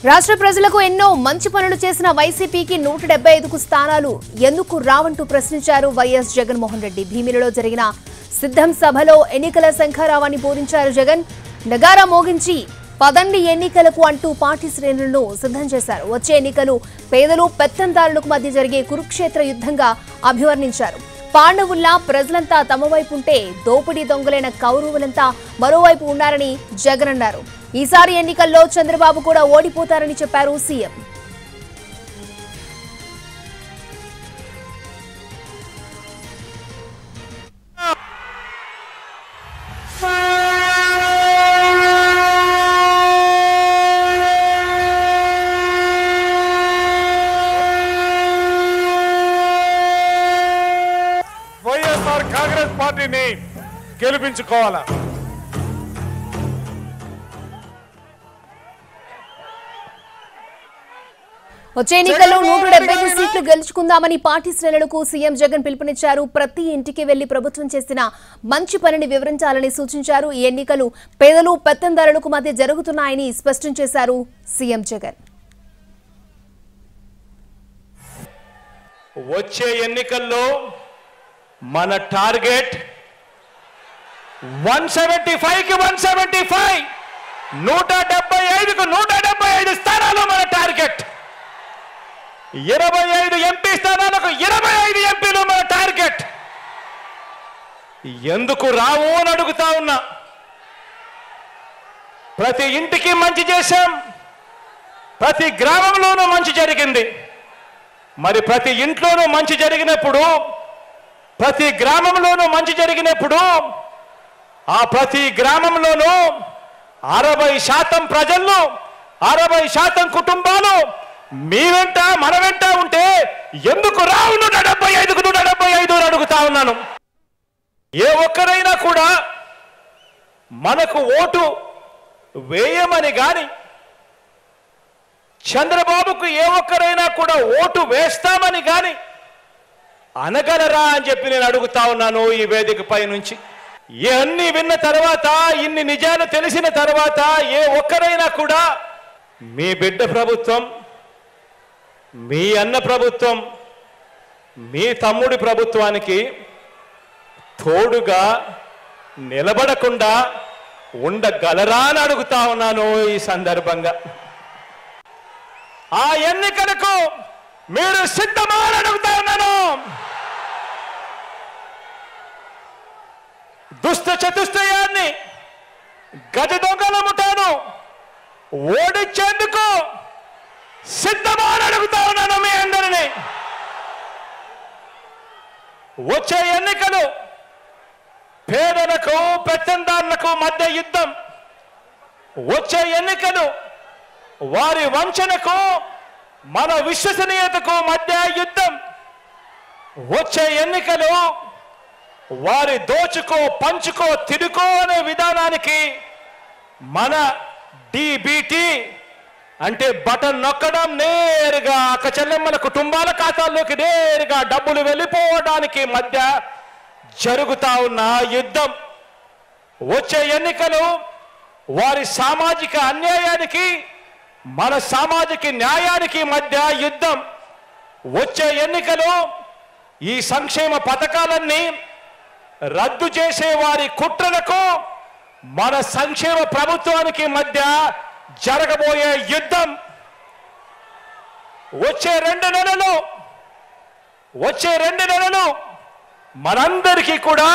రాష్ట్ర ప్రజలకు ఎన్నో మంచి పనులు చేసిన వైసీపీకి 175కు స్థానాలు ఎందుకు రావంటూ ప్రశ్నించారు వైఎస్ జగన్మోహన్ రెడ్డి. భీమిలిలో జరిగిన సిద్ధం సభలో ఎన్నికల శంఖారావాన్ని పూరించారు జగన్. నగారా మోగించి పదండి ఎన్నికలకు అంటూ పార్టీ శ్రేణులను సిద్ధం చేశారు. వచ్చే ఎన్నికలు పేదలు పెత్తందారులకు మధ్య జరిగే కురుక్షేత్ర యుద్ధంగా అభివర్ణించారు. పాండవుల్లా ప్రజలంతా తమ వైపు ఉంటే దోపిడీ దొంగలైన కౌరవులంతా మరోవైపు ఉన్నారని జగన్ అన్నారు. ఈసారి ఎన్నికల్లో చంద్రబాబు కూడా ఓడిపోతారని చెప్పారు సీఎం. వైఎస్ఆర్ కాంగ్రెస్ పార్టీని గెలిపించుకోవాలా. వచ్చే ఎన్నికల్లో 175 సీట్లు గెలుచుకుందామని పార్టీ శ్రేణులకు సీఎం జగన్ పిలుపునిచ్చారు. ప్రతి ఇంటికి వెళ్లి ప్రభుత్వం చేసిన మంచి పనిని వివరించాలని సూచించారు. ఈ ఎన్నికలు పేదలు పెత్తందారులకు మధ్య జరుగుతున్నాయని స్పష్టం చేశారు సీఎం జగన్. వచ్చే ఎన్నికల్లో మన టార్గెట్ 175కి 175, 175కు 175 స్థానాలు మన టార్గెట్. 25 ఎంపీ స్థానాలకు 25 ఎంపీలు మన టార్గెట్. ఎందుకు రావు అని అడుగుతా ఉన్నా. ప్రతి ఇంటికి మంచి చేశాం, ప్రతి గ్రామంలోనూ మంచి జరిగింది. మరి ప్రతి ఇంట్లోనూ మంచి జరిగినప్పుడు, ప్రతి గ్రామంలోనూ మంచి జరిగినప్పుడు ఆ ప్రతి గ్రామంలోనూ 60% ప్రజల్లో 60% కుటుంబాలు మీ వెంట మన వెంట ఉంటే ఎందుకు రావు 175కు 175 అని అడుగుతా ఉన్నాను. ఏ ఒక్కరైనా కూడా మనకు ఓటు వేయమని గాని, చంద్రబాబుకు ఏ ఒక్కరైనా కూడా ఓటు వేస్తామని గాని అనగలరా అని చెప్పి నేను అడుగుతా ఉన్నాను ఈ వేదికపై నుంచి. ఇవన్నీ విన్న తర్వాత, ఇన్ని నిజాలు తెలిసిన తర్వాత ఏ ఒక్కరైనా కూడా మీ బిడ్డ ప్రభుత్వం, మీ అన్న ప్రభుత్వం, మీ తమ్ముడి ప్రభుత్వానికి తోడుగా నిలబడకుండా ఉండగలరా అని అడుగుతా ఉన్నాను ఈ సందర్భంగా. ఆ ఎన్నికలకు మీరు సిద్ధమా అని అడుగుతా ఉన్నాను. దుష్ట చతుష్టయాన్ని, గజ దొంగల ముఠాను ఓడించేందుకు సిద్ధమా అని అడుగుతా ఉన్నాను మీ అందరినీ. వచ్చే ఎన్నికలు పేదలకు పెత్తందారులకు మధ్య యుద్ధం. వచ్చే ఎన్నికలు వారి వంచనకు మన విశ్వసనీయతకు మధ్య యుద్ధం. వచ్చే ఎన్నికలు వారి దోచుకో పంచుకో తిరుకో అనే విధానానికి మన డిబిటి అంటే బటన్ నొక్కడం, నేరుగా అక్క చెల్లెమ్మల కుటుంబాల ఖాతాల్లోకి నేరుగా డబ్బులు వెళ్ళిపోవడానికి మధ్య జరుగుతా ఉన్న యుద్ధం. వచ్చే ఎన్నికలు వారి సామాజిక అన్యాయానికి మన సామాజిక న్యాయానికి మధ్య యుద్ధం. వచ్చే ఎన్నికలు ఈ సంక్షేమ పథకాలన్నీ రద్దు చేసే వారి కుట్రలకు మన సంక్షేమ ప్రభుత్వానికి మధ్య జరగబోయే యుద్ధం. వచ్చే 2 నెలలు మనందరికీ కూడా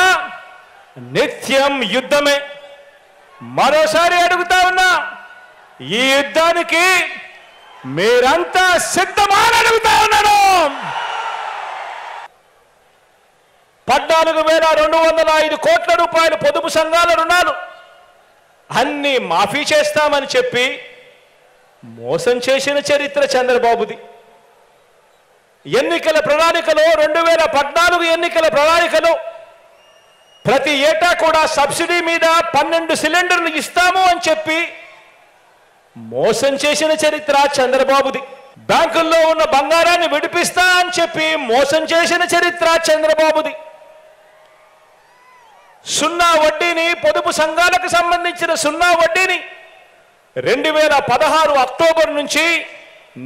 నిత్యం యుద్ధమే. మరోసారి అడుగుతా ఉన్నా, ఈ యుద్ధానికి మీరంతా సిద్ధమా అని అడుగుతా ఉన్నాను. 14,205 కోట్ల రూపాయలు పొదుపు సంఘాల రుణాలు అన్ని మాఫీ చేస్తామని చెప్పి మోసం చేసిన చరిత్ర చంద్రబాబుది. ఎన్నికల ప్రణాళికలో 2014 ఎన్నికల ప్రణాళికలో ప్రతి ఏటా కూడా సబ్సిడీ మీద 12 సిలిండర్లు ఇస్తాము అని చెప్పి మోసం చేసిన చరిత్ర చంద్రబాబుది. బ్యాంకుల్లో ఉన్న బంగారాన్ని విడిపిస్తా అని చెప్పి మోసం చేసిన చరిత్ర చంద్రబాబుది. సున్నా వడ్డీని, పొదుపు సంఘాలకు సంబంధించిన సున్నా వడ్డీని 2016 అక్టోబర్ నుంచి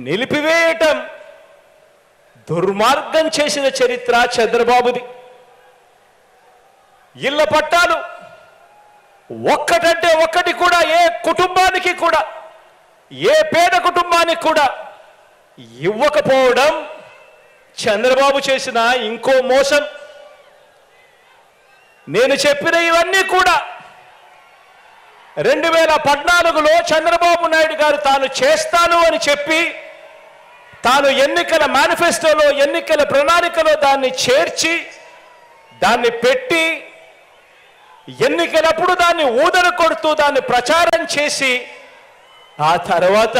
నిలిపివేయటం దుర్మార్గం చేసిన చరిత్ర చంద్రబాబుది. ఇళ్ల పట్టాలు ఒక్కటంటే ఒక్కటి కూడా ఏ కుటుంబానికి కూడా, ఏ పేద కుటుంబానికి కూడా ఇవ్వకపోవడం చంద్రబాబు చేసిన ఇంకో మోసం. నేను చెప్పిన ఇవన్నీ కూడా 2014లో చంద్రబాబు నాయుడు గారు తాను చేస్తాను అని చెప్పి, తాను ఎన్నికల మేనిఫెస్టోలో, ఎన్నికల ప్రణాళికలో దాన్ని చేర్చి, దాన్ని పెట్టి, ఎన్నికలప్పుడు దాన్ని ఊదర కొడుతూ దాన్ని ప్రచారం చేసి, ఆ తర్వాత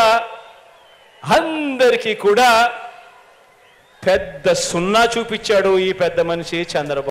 అందరికీ కూడా పెద్ద సున్నా చూపించాడు ఈ పెద్ద మనిషి చంద్రబాబు.